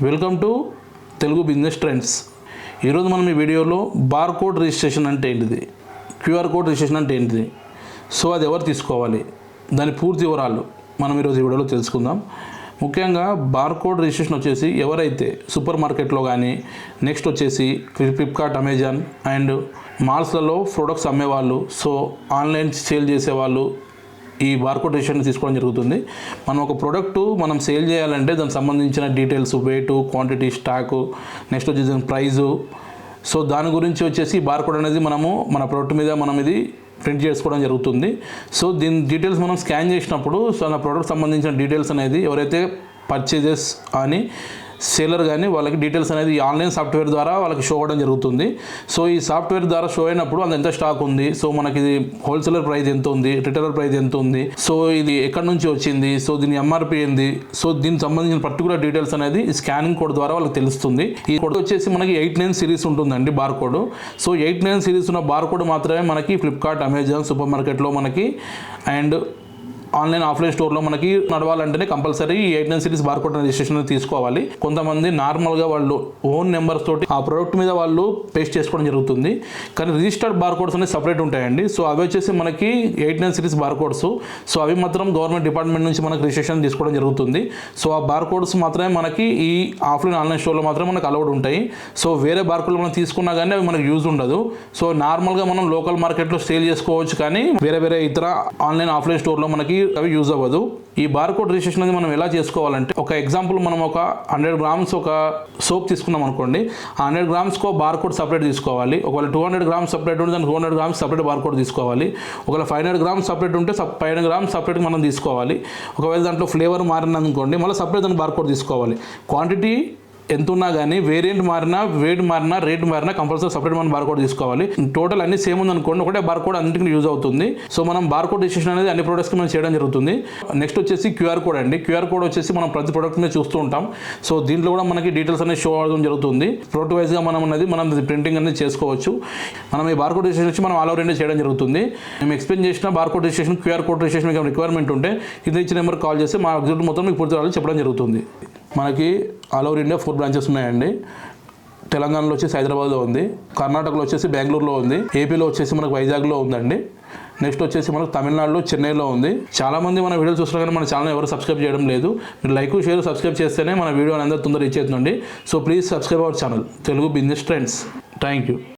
Welcome to Telugu business trends. ఈరోజు మనం ఈ వీడియోలో బార్ కోడ్ రిజిస్ట్రేషన్ అంటే ఏంటిది, క్యూఆర్ కోడ్ రిజిస్ట్రేషన్ అంటే ఏంటిది, సో అది ఎవరు తీసుకోవాలి, దాని పూర్తి వివరాలు మనం ఈరోజు ఈ వీడియోలో తెలుసుకుందాం. ముఖ్యంగా బార్ కోడ్ రిజిస్ట్రేషన్ వచ్చేసి ఎవరైతే సూపర్ మార్కెట్లో కానీ, నెక్స్ట్ వచ్చేసి ఫ్లిప్కార్ట్, అమెజాన్ అండ్ మాల్స్లలో ప్రొడక్ట్స్ అమ్మేవాళ్ళు, సో ఆన్లైన్ సేల్ చేసేవాళ్ళు ఈ బార్కోడ్ రిజిస్ట్రేషన్ తీసుకోవడం జరుగుతుంది. మనం ఒక ప్రోడక్ట్ మనం సేల్ చేయాలంటే దానికి సంబంధించిన details, weight, quantity, stock, next వచ్చేసి ప్రైజు, సో దాని గురించి వచ్చేసి బార్కోడ్ అనేది మనము మన ప్రోడక్ట్ మీద మనం ఇది ప్రింట్ చేసుకోవడం జరుగుతుంది. సో దీని డీటెయిల్స్ మనం స్కాన్ చేసినప్పుడు సో ఆ ప్రోడక్ట్ సంబంధించిన డీటెయిల్స్ అనేది ఎవరైతే పర్చేజెస్ అని సేలర్ కానీ వాళ్ళకి డీటెయిల్స్ అనేది ఆన్లైన్ సాఫ్ట్వేర్ ద్వారా వాళ్ళకి షో అవ్వడం జరుగుతుంది. సో ఈ సాఫ్ట్వేర్ ద్వారా షో అయినప్పుడు అది ఎంత స్టాక్ ఉంది, సో మనకి ఇది హోల్సేలర్ ప్రైస్ ఎంత ఉంది, రిటైలర్ ప్రైస్ ఎంత ఉంది, సో ఇది ఎక్కడి నుంచి వచ్చింది, సో దీని ఎంఆర్పి ఏంది, సో దీనికి సంబంధించిన పర్టికులర్ డీటెయిల్స్ అనేది ఈ స్కానింగ్ కోడ్ ద్వారా వాళ్ళకి తెలుస్తుంది. ఈ కోడ్ వచ్చేసి మనకి 89 సిరీస్ ఉంటుందండి బార్ కోడ్. సో 89 సిరీస్ ఉన్న బార్ కోడ్ మాత్రమే మనకి ఫ్లిప్కార్ట్, అమెజాన్, సూపర్ మార్కెట్లో మనకి అండ్ ఆన్లైన్ ఆఫ్లైన్ స్టోర్లో మనకి నడవాలంటేనే కంపల్సరీ ఈ 89 సిరీస్ బార్కోడ్ రిజిస్ట్రేషన్ తీసుకోవాలి. కొంతమంది నార్మల్గా వాళ్ళు ఓన్ నెంబర్స్ తోటి ఆ ప్రోడక్ట్ మీద వాళ్ళు పేస్ట్ చేసుకోవడం జరుగుతుంది. కానీ రిజిస్టర్డ్ బార్కోడ్స్ అనేవి సపరేట్ ఉంటాయండి. సో అవి వచ్చేసి మనకి 89 సిరీస్ బార్కోడ్స్. సో అవి మాత్రం గవర్నమెంట్ డిపార్ట్మెంట్ నుంచి మనకి రిజిస్ట్రేషన్ తీసుకోవడం జరుగుతుంది. సో ఆ బార్కోడ్స్ మాత్రమే మనకి ఈ ఆఫ్లైన్ ఆన్లైన్ స్టోర్లో మాత్రమే మనకు అలౌడ్ ఉంటాయి. సో వేరే బార్కోడ్లు మనం తీసుకున్నా కానీ అవి మనకు యూజ్ ఉండదు. సో నార్మల్గా మనం లోకల్ మార్కెట్లో సేల్ చేసుకోవచ్చు, కానీ వేరే ఇతర ఆన్లైన్ ఆఫ్లైన్ స్టోర్లో మనకి అవి యూజ్ అవ్వదు. ఈ బార్కోడ్ రిజిస్ట్రేషన్ అనేది మనం ఎలా చేసుకోవాలంటే, ఒక ఎగ్జాంపుల్ మనం ఒక 100 గ్రామ్స్ ఒక సోప్ తీసుకున్నాం అనుకోండి, ఆ 100 గ్రామ్స్కో బార్కోడ్ సపరేట్ తీసుకోవాలి. ఒకవేళ 200 గ్రామ్స్ సపరేట్ ఉంటే దానికి 200 గ్రామ్స్ సపరేట్ బార్కోడ్ తీసుకోవాలి. ఒకవేళ 500 గ్రామ్స్ సపరేట్ ఉంటే 500 గ్రామ్స్ సపరేట్ మనం తీసుకోవాలి. ఒకవేళ దాంట్లో ఫ్లేవర్ మారిననుకోండి మళ్ళీ సపరేట్ దానికి బార్కోడ్ తీసుకోవాలి. క్వాంటిటీ ఎంత ఉన్నా కానీ వేరియంట్ మారినా, వెయిట్ మారినా, రేట్ మారినా కంపల్సరీ సపరేట్ మనం బార్కోడ్ తీసుకోవాలి. టోటల్ అన్ని సేమ్ ఉందనుకోండి, ఒకటే బార్కోడ్ అన్నింటికి యూజ్ అవుతుంది. సో మనం బార్కోడ్ రిజిస్ట్రేషన్ అనేది అన్ని ప్రొడక్ట్స్కి మనం చేయడం జరుగుతుంది. నెక్స్ట్ వచ్చేసి క్యూఆర్ కోడ్ అండి. క్యూఆర్ కోడ్ వచ్చేసి మనం ప్రతి ప్రొడక్ట్ మీద చూస్తూ ఉంటాం. సో దీంట్లో కూడా మనకి డీటెయిల్స్ అనేది షో అవ్వడం జరుగుతుంది. ప్రోడక్ట్ వైజ్గా మనం ప్రింటింగ్ అనేది చేసుకోవచ్చు. మనం ఈ బార్కోడ్ రిజిస్ట్రేషన్ వచ్చి మనం ఆల్ ఓవర్ ఇండియా చేయడం జరుగుతుంది. మేము ఎక్స్ప్లెయిన్ చేసిన barcode registration, QR code registration మీకు రిక్వైర్మెంట్ ఉంటే కింద ఇచ్చిన నెంబర్కి కాల్ చేసి మా ఎగ్జిక్యూటివ్ మొత్తం మీకు పూర్తి వివరాలు చెప్పడం జరుగుతుంది. మనకి ఆల్ ఓవర్ ఇండియా 4 బ్రాంచెస్ ఉన్నాయండి. తెలంగాణలో వచ్చేసి హైదరాబాద్లో ఉంది, కర్ణాటకలో వచ్చేసి బెంగళూరులో ఉంది, ఏపీలో వచ్చేసి మనకు వైజాగ్లో ఉందండి, నెక్స్ట్ వచ్చేసి మనకు తమిళనాడులో చెన్నైలో ఉంది. చాలామంది మన వీడియోలు చూస్తున్నారు కానీ మన ఛానల్ ఎవరు సబ్స్క్రైబ్ చేయడం లేదు. మీరు లైక్, షేర్, సబ్స్క్రైబ్ చేస్తేనే మన వీడియో అందరూ తొందరగా రీచ్ అవుతుందండి. So please subscribe our channel Telugu business trends. Thank you.